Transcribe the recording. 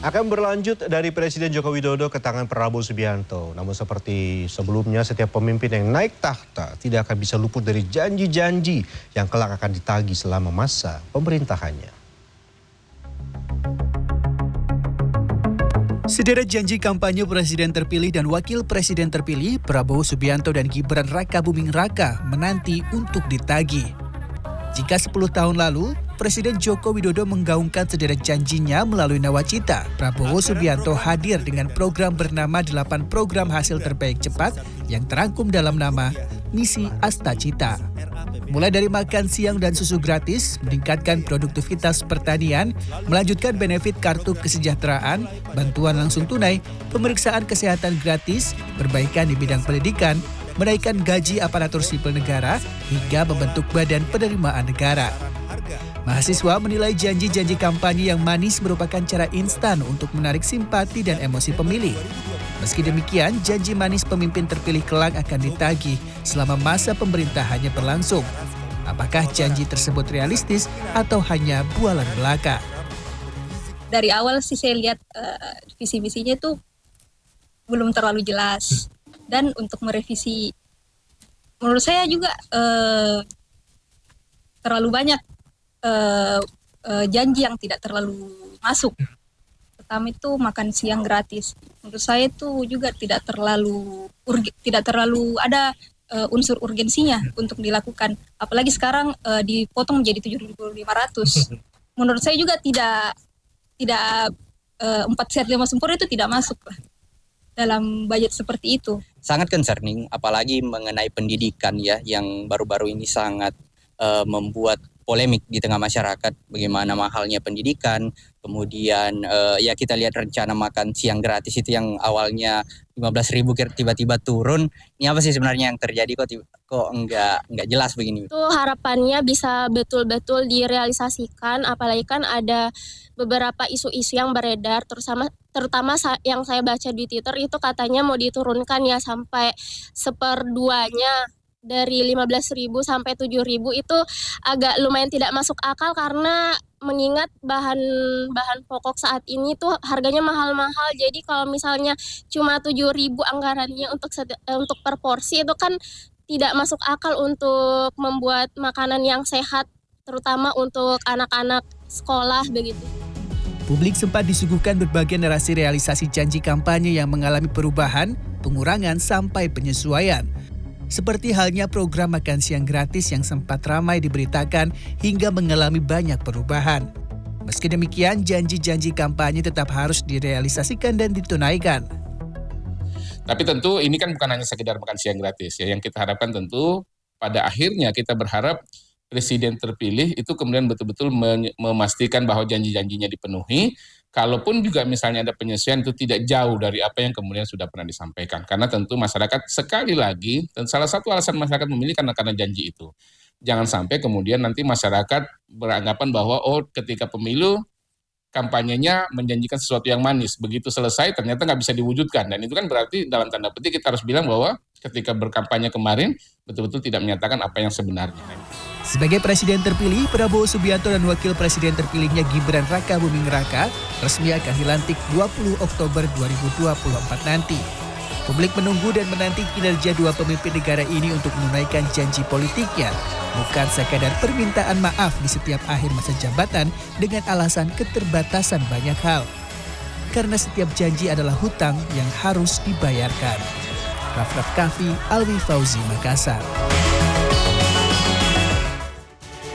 Akan berlanjut dari Presiden Joko Widodo ke tangan Prabowo Subianto. Namun seperti sebelumnya, setiap pemimpin yang naik tahta tidak akan bisa luput dari janji-janji yang kelak akan ditagih selama masa pemerintahannya. Sederet janji kampanye Presiden terpilih dan Wakil Presiden terpilih Prabowo Subianto dan Gibran Rakabuming Raka menanti untuk ditagih. Jika 10 tahun lalu, Presiden Joko Widodo menggaungkan sederet janjinya melalui nawacita, Prabowo Subianto hadir dengan program bernama 8 Program Hasil Terbaik Cepat yang terangkum dalam nama Misi Astacita. Mulai dari makan siang dan susu gratis, meningkatkan produktivitas pertanian, melanjutkan benefit kartu kesejahteraan, bantuan langsung tunai, pemeriksaan kesehatan gratis, perbaikan di bidang pendidikan, menaikkan gaji aparatur sipil negara, hingga membentuk badan penerimaan negara. Mahasiswa menilai janji-janji kampanye yang manis merupakan cara instan untuk menarik simpati dan emosi pemilih. Meski demikian, janji manis pemimpin terpilih kelak akan ditagih selama masa pemerintahannya berlangsung. Apakah janji tersebut realistis atau hanya bualan belaka? Dari awal sih saya lihat visi misinya itu belum terlalu jelas. Dan untuk merevisi, menurut saya juga terlalu banyak janji yang tidak terlalu masuk. Pertama itu makan siang gratis. Menurut saya itu juga tidak terlalu ada unsur urgensinya untuk dilakukan. Apalagi sekarang dipotong menjadi 7.500. Menurut saya juga tidak 4 sehat 5 sempurna itu tidak masuk lah dalam budget seperti itu. Sangat concerning, apalagi mengenai pendidikan ya, yang baru-baru ini sangat membuat polemik di tengah masyarakat, bagaimana mahalnya pendidikan. Kemudian ya kita lihat rencana makan siang gratis itu yang awalnya 15.000 tiba-tiba turun. Ini apa sih sebenarnya yang terjadi, kok enggak jelas begini? Itu harapannya bisa betul-betul direalisasikan, apalagi kan ada beberapa isu-isu yang beredar, terutama yang saya baca di Twitter itu katanya mau diturunkan ya sampai 1/2-nya. Dari 15.000 sampai 7.000 itu agak lumayan tidak masuk akal karena mengingat bahan pokok saat ini tuh harganya mahal-mahal. Jadi kalau misalnya cuma 7.000 anggarannya untuk per porsi itu kan tidak masuk akal untuk membuat makanan yang sehat, terutama untuk anak-anak sekolah begitu. Publik sempat disuguhkan berbagai narasi realisasi janji kampanye yang mengalami perubahan, pengurangan sampai penyesuaian. Seperti halnya program makan siang gratis yang sempat ramai diberitakan hingga mengalami banyak perubahan. Meski demikian, janji-janji kampanye tetap harus direalisasikan dan ditunaikan. Tapi tentu ini kan bukan hanya sekedar makan siang gratis ya. Yang kita harapkan tentu pada akhirnya kita berharap Presiden terpilih itu kemudian betul-betul memastikan bahwa janji-janjinya dipenuhi. Kalaupun juga misalnya ada penyesuaian itu tidak jauh dari apa yang kemudian sudah pernah disampaikan. Karena tentu masyarakat sekali lagi, dan salah satu alasan masyarakat memilih karena janji itu. Jangan sampai kemudian nanti masyarakat beranggapan bahwa ketika pemilu kampanyenya menjanjikan sesuatu yang manis. Begitu selesai ternyata nggak bisa diwujudkan. Dan itu kan berarti dalam tanda petik kita harus bilang bahwa ketika berkampanye kemarin betul-betul tidak menyatakan apa yang sebenarnya. Sebagai Presiden terpilih, Prabowo Subianto dan Wakil Presiden terpilihnya Gibran Rakabuming Raka resmi akan dilantik 20 Oktober 2024 nanti. Publik menunggu dan menanti kinerja dua pemimpin negara ini untuk menunaikan janji politiknya, bukan sekadar permintaan maaf di setiap akhir masa jabatan dengan alasan keterbatasan banyak hal. Karena setiap janji adalah hutang yang harus dibayarkan. Raff Kahvi, Alwi Fauzi, Makassar.